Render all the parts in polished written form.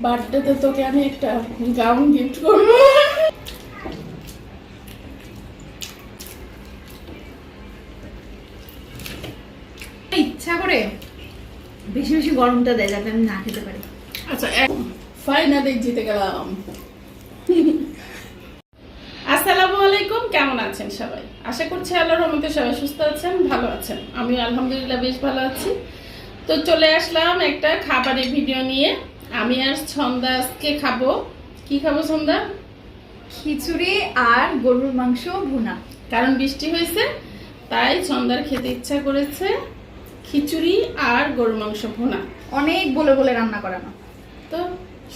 বার্থডেতে তোকে আমি একটা গাউন গিফট করব। ইচ্ছা করে বেশি বেশি গরমটা দেয় যাতে আমি না খেতে পারি। আচ্ছা, ফাইনালি জিতে গেলাম। আসসালামু আলাইকুম, কেমন আছেন সবাই? আশা করছি আল্লাহর রহমতে সবাই সুস্থ আছেন, ভালো আছেন। আমি আলহামদুলিল্লাহ বেশ ভালো আছি। তো চলে আসলাম একটা খাবারের ভিডিও নিয়ে। আমি আর ছন্দা আজকে খাবো। কি খাবো ছন্দা? খিচুড়ি আর গরুর মাংস ভুনা। কারণ বৃষ্টি হয়েছে তাই ছন্দার খেতে ইচ্ছা করেছে খিচুড়ি আর গরুর মাংস ভুনা। অনেক বলে বলে রান্না করানো। তো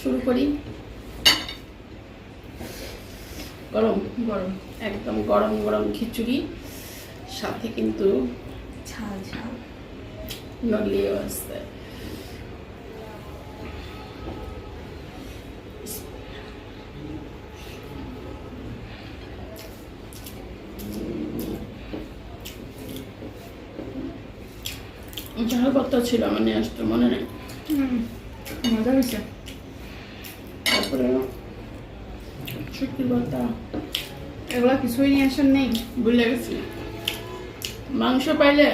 শুরু করি। গরম গরম একদম গরম গরম খিচুড়ি, সাথে কিন্তু ঝাল ঝাল নলিও আছে। ঝাল ভর্তা ছিল আমার নিয়ে আসতো, মনে নেই। মজা হয়েছে। তারপরে শুটকির ভর্তা, এগুলা কিছুই নিয়ে আসেন নেই। ভুলে গেছি। মাংস পাইলে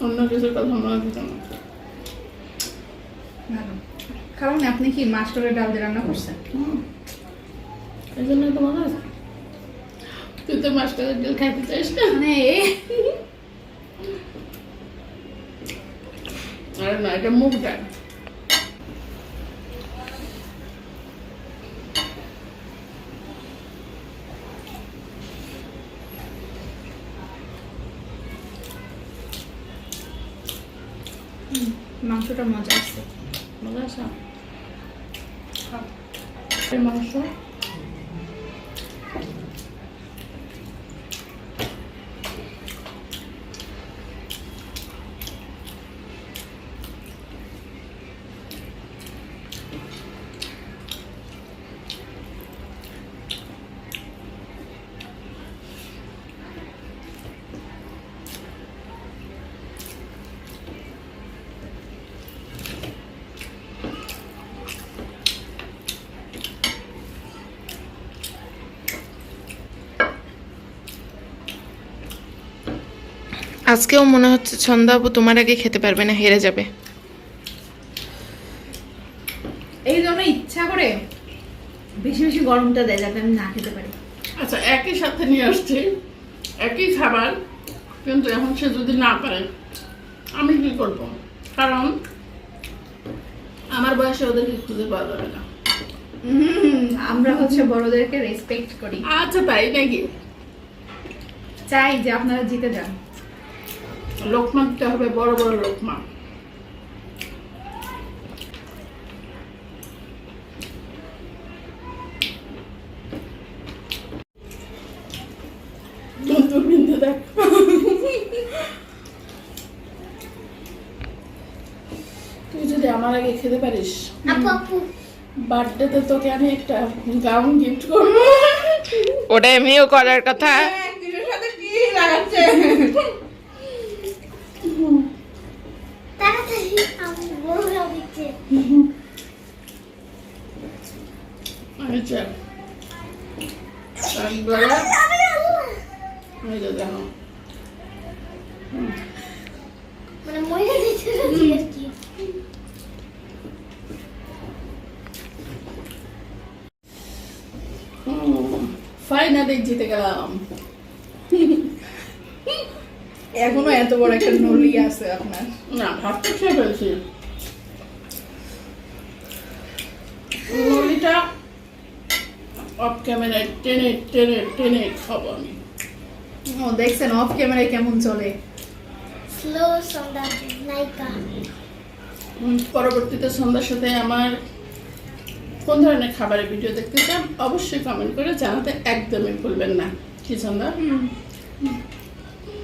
অন্য কিছুর কথা মনে হতো না। ভালো। কারণ আপনি কি মাস্টারের ডাল দিয়ে রান্না করছেন? এই জন্য তো মনে আছে। তুই তো মাস্টারের ডাল খাইতে চাইস না। মানে আরে না, এটা মুগ ডাল। মাংসটা মজা আছে। মজা আছে মাংস। আজকেও মনে হচ্ছে ছন্দা আপু তোমার আগে খেতে পারবে না, হেরে যাবে। এই জন্য ইচ্ছা করে বেশি বেশি গরমটা দেয় যাতে আমি না খেতে পারি। আচ্ছা, একই সাথে নিয়ে আসছি, একই খাবার, কিন্তু এখন সে যদি না পারে আমি কি করবো? কারণ আমার বয়সে ওদেরকে খুঁজে পাওয়া যাবে না। আমরা হচ্ছে বড়দেরকে রেসপেক্ট করি। আচ্ছা, তাই নাকি? চাই যে আপনারা জিতে যান। লোকমা দিতে হবে, বড় বড় লোকমা। দূরবীনতে দেখ। তুই যদি আমার আগে খেতে পারিস, বার্থডেতে তোকে আমি একটা গাউন গিফট করবো। ওটা এমনিও করার কথা। আচ্ছা, দেখো ফাইনালি জিতে গেলাম। এখনো এত বড় একটা নলি আছে আপনার? না, ভাবতে খেয়ে ফেলছি। নলিটা অফ ক্যামেরায় টেনে টেনে টেনে খাবো আমি। ও দেখছেন অফ ক্যামেরায় কেমন চলে। স্লো সন্ধ্যা নায়িকা। পরবর্তীতে সন্ধ্যার সাথে আমার কোন ধরনের খাবারের ভিডিও দেখতে চান অবশ্যই কমেন্ট করে জানাতে একদমই ভুলবেন না। কি সন্ধ্যা?